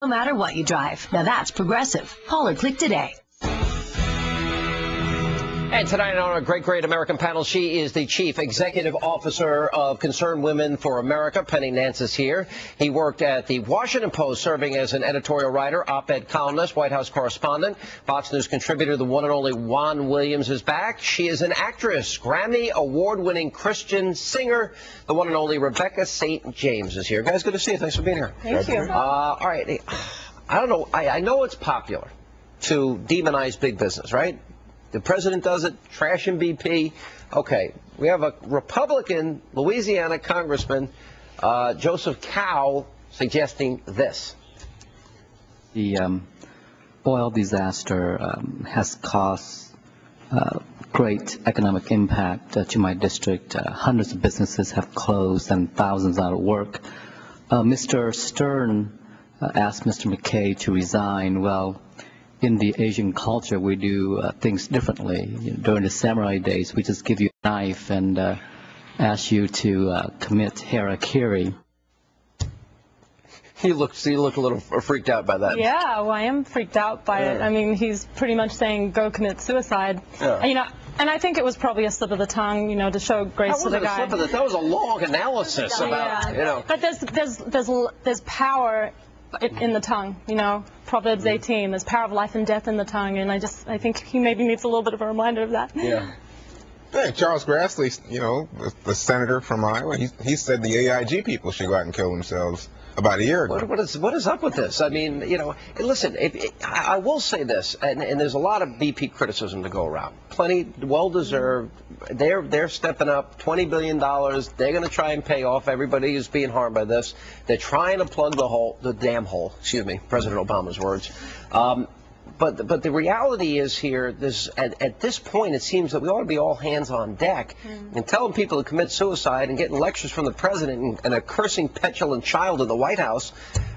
No matter what you drive. Now that's Progressive. Call or click today. And tonight on our great American panel, she is the Chief Executive Officer of Concerned Women for America. Nance is here. He worked at the Washington Post, serving as an editorial writer, op-ed columnist, White House correspondent, Fox News contributor. The one and only Juan Williams is back. She is an actress, Grammy award-winning Christian singer. The one and only Rebecca St. James is here. Guys, good to see you. Thanks for being here. Thank you. All right. I don't know. I know it's popular to demonize big business, right? The president does it, trashing BP. Okay, we have a Republican Louisiana Congressman, Joseph Cow, suggesting this. The oil disaster has caused great economic impact to my district. Hundreds of businesses have closed and thousands out of work. Mr. Stern asked Mr. McKay to resign. Well, in the Asian culture, we do things differently. During the samurai days, we just give you a knife and ask you to commit harakiri. You look a little freaked out by that. Yeah, well, I am freaked out by it. I mean, he's pretty much saying go commit suicide. Yeah. You know, and I think it was probably a slip of the tongue, you know, to show grace to the guy. That was a long analysis about, you know. But there's power in the tongue, you know. Proverbs 18, there's power of life and death in the tongue, and I think he maybe needs a little bit of a reminder of that. Yeah. Hey, Charles Grassley, you know, the senator from Iowa, he said the AIG people should go out and kill themselves about a year ago. What is up with this? I mean, you know, listen, I will say this, and there's a lot of BP criticism to go around. Plenty, well-deserved. They're stepping up, $20 billion. They're going to try and pay off everybody who's being harmed by this. They're trying to plug the damn hole, excuse me, President Obama's words. But the reality is here, at this point, it seems that we ought to be all hands on deck and telling people to commit suicide and getting lectures from the president and a cursing, petulant child in the White House.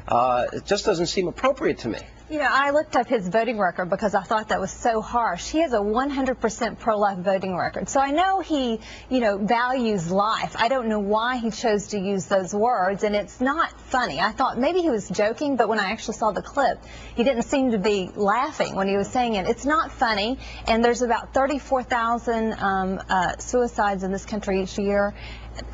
It just doesn't seem appropriate to me. You know, I looked up his voting record because I thought that was so harsh. He has a 100% pro-life voting record. So I know he, you know, values life. I don't know why he chose to use those words, and it's not funny. I thought maybe he was joking, but when I actually saw the clip, he didn't seem to be laughing when he was saying it. It's not funny, and there's about 34,000 suicides in this country each year.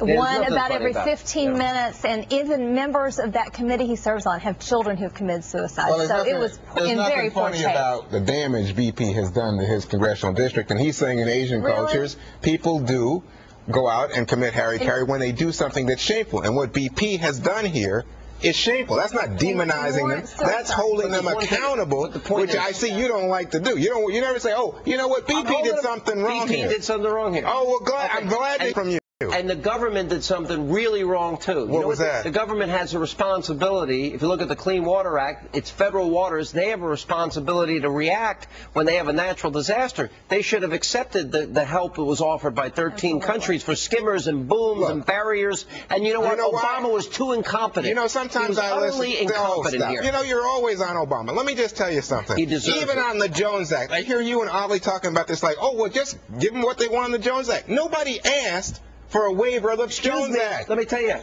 One about every 15 minutes, and even members of that committee he serves on have children who have committed suicide. Well, so it was in very poor shape. There's nothing funny about the damage BP has done to his congressional district, and he's saying in Asian cultures, people do go out and commit harikiri when they do something that's shameful. And what BP has done here is shameful. That's not demonizing them. That's holding them accountable, which I see you don't like to do. You never say, oh, you know what, BP did something wrong here. BP did something wrong here. Oh, well, I'm glad from you. And the government did something really wrong, too. What was that? The government has a responsibility. If you look at the Clean Water Act, it's federal waters. They have a responsibility to react when they have a natural disaster. They should have accepted the help that was offered by 13 countries for skimmers and booms and barriers. And you know what? Obama was too incompetent. You know, sometimes I listen. Incompetent here. You know, you're always on Obama. Let me just tell you something. Even on the Jones Act, I hear you and Ollie talking about this like, oh, well, just give them what they want on the Jones Act. Nobody asked for a waiver of the Jones Act. Let me tell you,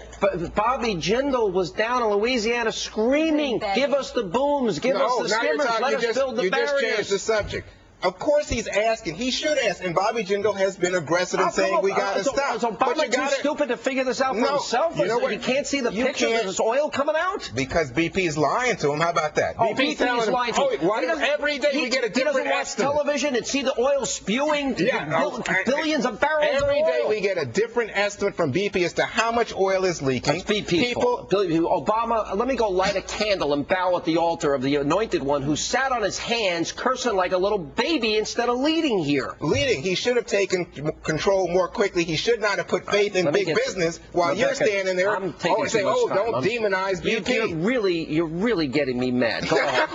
Bobby Jindal was down in Louisiana screaming, give us the booms, give us the skimmers, let us build the barriers. You just changed the subject. Of course he's asking. He should ask. And Bobby Jindal has been aggressive in saying we got to stop. Is Obama too stupid to figure this out for himself? You know what? He can't see the picture of this oil coming out? Because BP's lying to him. How about that? BP's lying to him. Every day we get a different estimate. He doesn't watch television and see the oil spewing billions of barrels Every day we get a different estimate from BP as to how much oil is leaking. That's BP's fault. Obama, let me go light a candle and bow at the altar of the anointed one who sat on his hands cursing like a little baby instead of leading here. Leading. He should have taken control more quickly. He should not have put faith in big business while you're standing there saying, oh, don't demonize BP. You're really getting me mad. Go ahead.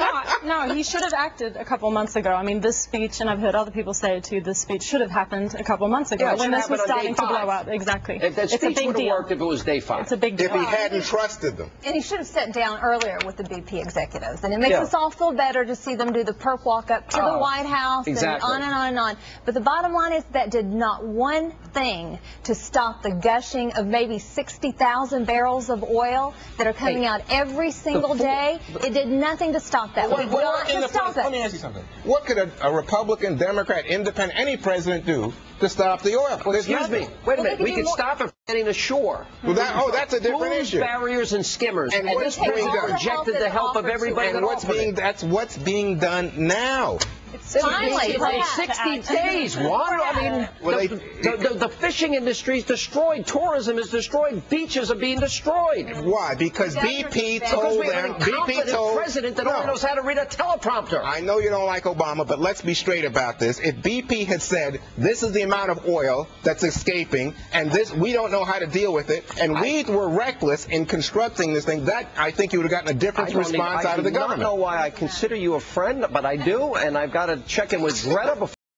No, he should have acted a couple months ago. I mean, this speech, and I've heard other people say it too, this speech should have happened a couple months ago Yeah, it when should this was happen on starting day to blow 5. up. Exactly. If that It's a speech big would have deal. worked if it was day 5. It's a big deal. If he hadn't trusted them. And he should have sat down earlier with the BP executives. And it makes Yeah. us all feel better to see them do the perp walk up to the White House exactly. and on and on. But the bottom line is that did not one thing to stop the gushing of maybe 60,000 barrels of oil that are coming out every single day. It did nothing to stop that. We got to stop Let me it. ask you something. What could a Republican, Democrat, Independent, any president do to stop the oil? Well, There's excuse me. nothing. Wait a Well, minute. they We could do could more. stop it from getting ashore. Well, that's a different Rules, issue. barriers, and skimmers. And And what's this being president done? rejected the help of everybody And that offered it. that's what's being done now. Finally, It's perhaps. 60 days, Juan. I mean, Well, the fishing industry is destroyed. Tourism is destroyed. Beaches are being destroyed. Why? Because BP Because told we have an them. BP incompetent told. president that No. only knows how to read a teleprompter. I know you don't like Obama, but let's be straight about this. If BP had said, this is the amount of oil that's escaping, and this we don't know how to deal with it, and we were reckless in constructing this thing, that I think you would have gotten a different response out of the I do not government. know why I consider you a friend, but I do, and I've got to check in with Greta before.